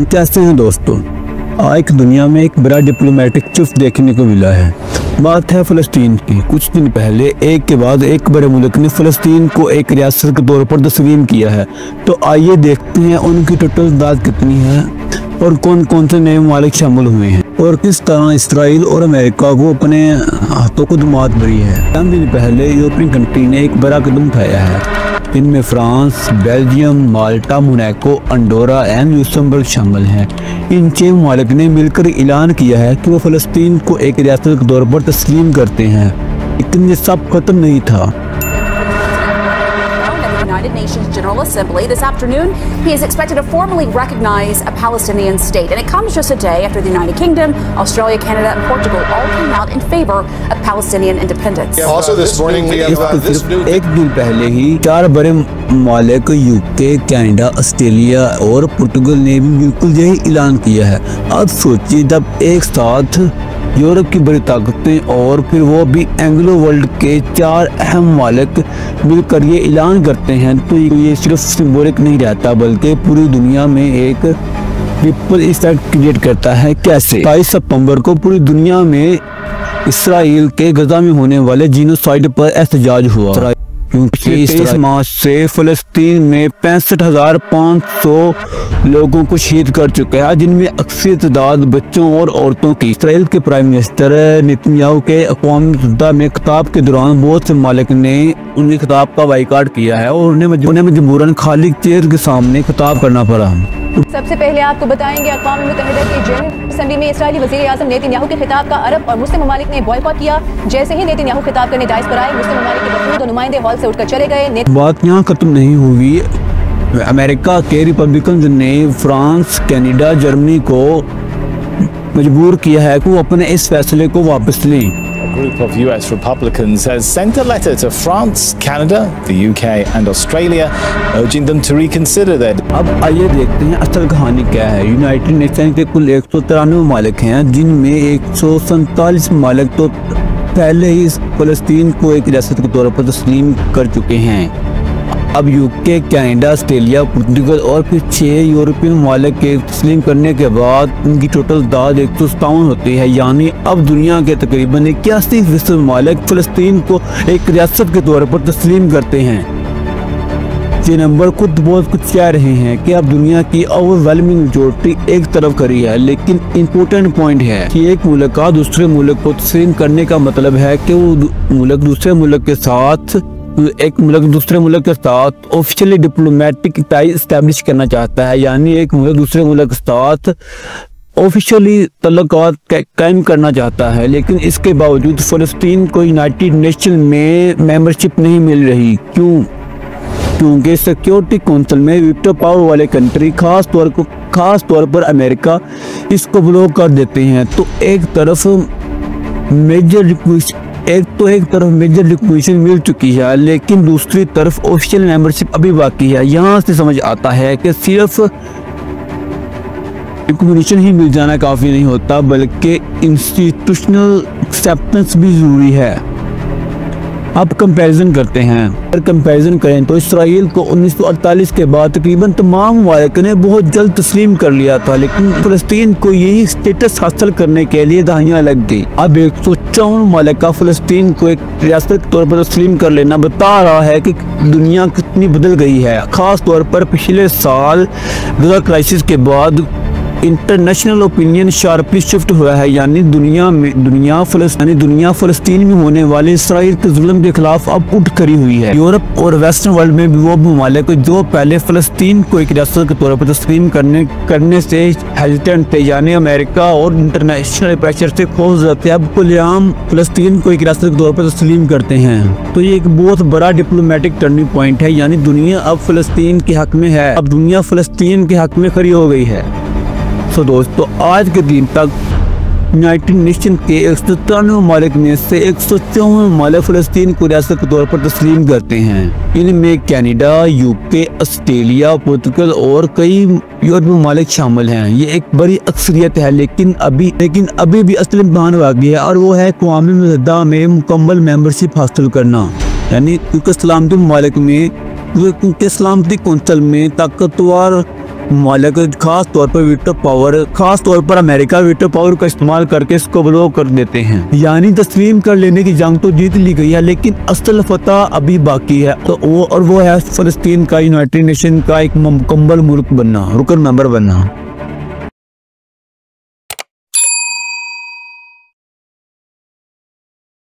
कैसे हैं दोस्तों। आज दुनिया में एक बड़ा डिप्लोमेटिक शिफ्ट देखने को मिला है। बात है फ़लस्तीन की। कुछ दिन पहले एक के बाद एक बड़े मुल्क ने फ़लस्तीन को एक रियासत के तौर पर तस्लीम किया है। तो आइए देखते हैं उनकी टोटल तादाद कितनी है और कौन कौन से नए ममालिक शामिल हुए हैं और किस तरह इसराइल और अमेरिका को अपने हाथों को धुमात भरी है। चंद दिन पहले यूरोपियन कंट्री ने एक बड़ा कदम उठाया है। इनमें France, Belgium, Malta, Monaco, Andorra and Luxembourg शामिल हैं। इन 6 ममालिक ने मिलकर ऐलान किया है कि वो फ़लस्तीन को एक रियासत के तौर पर तस्लीम करते हैं। लेकिन ये सब खत्म नहीं था। United Nations General Assembly this afternoon, he is expected to formally recognize a Palestinian state, and it comes just a day after the United Kingdom, Australia, Canada, and Portugal all came out in favor of Palestinian independence. Also this morning we have this news. एक दिन पहले ही 4 बड़े ममालिक UK, Canada, Australia और पुर्तगाल ने भी बिल्कुल यही ऐलान किया है। अब सोचिए जब एक साथ यूरोप की बड़ी ताकतें और फिर वो भी एंग्लो वर्ल्ड के 4 अहम ममालिक मिलकर ये ऐलान करते हैं तो ये सिर्फ सिंबॉलिक नहीं रहता बल्कि पूरी दुनिया में एक रिपल इफेक्ट क्रिएट करता है। कैसे? 22 सितंबर को पूरी दुनिया में इसराइल के गजा में होने वाले जीनोसाइड पर एहतजाज हुआ क्योंकि इस मार्च से फ़लस्तीन में 65,500 लोगों को शहीद कर चुका है, जिनमें अक्सर तादाद बच्चों और औरतों की। इसराइल के प्राइम मिनिस्टर नेतन्याहू के अक़वाम मुत्तहिदा में खिताब के दौरान बहुत से ममालिक ने उनके खिताब का बाइकाट किया है और उन्हें मजबूरन खाली चेयर के सामने खिताब करना पड़ा। सबसे पहले आपको बताएंगे अक़वाम मुत्तहिदा के जनरल असेंबली में इसराइली वज़ीर आज़म नेतन्याहू के खिताब का अरब और मुस्लिम ममालिक ने बॉयकॉट किया। जैसे ही नेतन्याहू खिताब करने दाइस पर आए, मुस्लिम ममालिक के वफूद और नुमाइंदे हॉल से उठकर चले गए। बात यहाँ खत्म नहीं हुई। अमेरिका के रिपब्लिकन ने फ्रांस, कनाडा, जर्मनी को मजबूर किया है कि वो अपने इस फैसले को वापस लें। A group of US Republicans has sent a letter to France, Canada, the UK and Australia urging them to reconsider their। अब आइए देखते हैं असल कहानी क्या है। यूनाइटेड नेशन के कुल 193 ममालिक हैं, जिनमें 147 ममालिक तो पहले ही फ़लस्तीन को एक रियासत के तौर पर तस्लीम कर चुके हैं। अब यूके, कनाडा, ऑस्ट्रेलिया, पुर्तगाल और फिर 6 यूरोपियन ममालिक के तस्लीम करने के बाद उनकी टोटल तादाद 157 होती है। यानी अब दुनिया के तकरीबन 81% ममालिक फ़लस्तीन को एक रियासत के तौर पर तस्लीम करते हैं। ये नंबर खुद बहुत कुछ कह रहे हैं कि अब दुनिया की ओवरवेलमिंग मेजॉरिटी एक तरफ खड़ी है। लेकिन इम्पोर्टेंट पॉइंट है कि एक मुल्क का दूसरे मुल्क को तस्लीम करने का मतलब है कि वो मुल्क दूसरे मुल्क के साथ ऑफिशियली डिप्लोमेटिक टाई एस्टैब्लिश करना चाहता है। यानी एक मुल्क दूसरे मुल्क के साथ ऑफिशियली तल्लुकात कायम करना चाहता है। लेकिन इसके बावजूद फ़लस्तीन को यूनाइटेड नेशन में मेंबरशिप नहीं मिल रही। क्योंकि सिक्योरिटी काउंसिल में वीटो पावर वाले कंट्री खास तौर पर अमेरिका इसको ब्लॉक कर देते हैं। तो एक तरफ मेजर रिक्वेशन मिल चुकी है, लेकिन दूसरी तरफ ऑफिशियल मेंबरशिप अभी बाकी है। यहाँ से समझ आता है कि सिर्फ रिकॉग्निशन ही मिल जाना काफ़ी नहीं होता, बल्कि इंस्टीट्यूशनल एक्सेप्टेंस भी ज़रूरी है। अब कंपैरिजन करते हैं। अगर कंपैरिजन करें तो इसराइल को 1948 के बाद तकरीबन तमाम ममालिक ने बहुत जल्द तस्लीम कर लिया था, लेकिन फ़लस्तीन को यही स्टेटस हासिल करने के लिए दहाइयाँ लग गई। अब 154 ममालिक का फ़लस्तीन को एक रियासत के तौर पर तस्लीम कर लेना बता रहा है कि दुनिया कितनी बदल गई है। ख़ास तौर पर पिछले साल गजा क्राइसिस के बाद इंटरनेशनल ओपिनियन शार्पली शिफ्ट हुआ है। यानी दुनिया फ़लस्तीन में होने वाले इसराइल के जुल्म के खिलाफ अब उठ खड़ी हुई है। यूरोप और वेस्टर्न वर्ल्ड में भी वो ममालिक जो पहले फ़लस्तीन को एक रियासत के तौर पर तस्लीम करने से हेजिटेंट थे, यानी अमेरिका और इंटरनेशनल प्रेशर से खौफ जाते हैं, अब खुलेआम फ़लस्तीन को एक रियासत के तौर पर तस्लीम करते हैं। तो ये एक बहुत बड़ा डिप्लोमेटिक टर्निंग पॉइंट है। यानी दुनिया अब फ़लस्तीन के हक में है। अब दुनिया फ़लस्तीन के हक में खड़ी हो गई है। तो दोस्तों आज के दिन तक यूनाइटेड नेशन के 193 ममालिक में से 154 ममालिक फ़लस्तीन को रियासत के तौर पर तस्लीम करते हैं। इनमें कनाडा, यूके, ऑस्ट्रेलिया, पुर्तगाल और कई यूरोपीय ममालिक शामिल हैं। ये एक बड़ी अक्सरियत है, लेकिन अभी भी असली इम्तहान बाकी है और वो है अक़वाम मुत्तहिदा में मुकम्मल मेंबरशिप हासिल करना। यानी क्योंकि सलामती ममालिक में क्योंकि सलामती कौंसिल में ताकतवर ममालिक खास तौर पर वीटो पावर, खास तौर पर अमेरिका वीटो पावर का इस्तेमाल करके इसको ब्लॉक कर देते हैं। यानी तस्लीम कर लेने की जंग तो जीत ली गई है, लेकिन असल फतह अभी बाकी है। तो वो है फलस्तीन का यूनाइटेड नेशन का एक मुकम्मल मुल्क बनना, रुकन मेंबर बनना।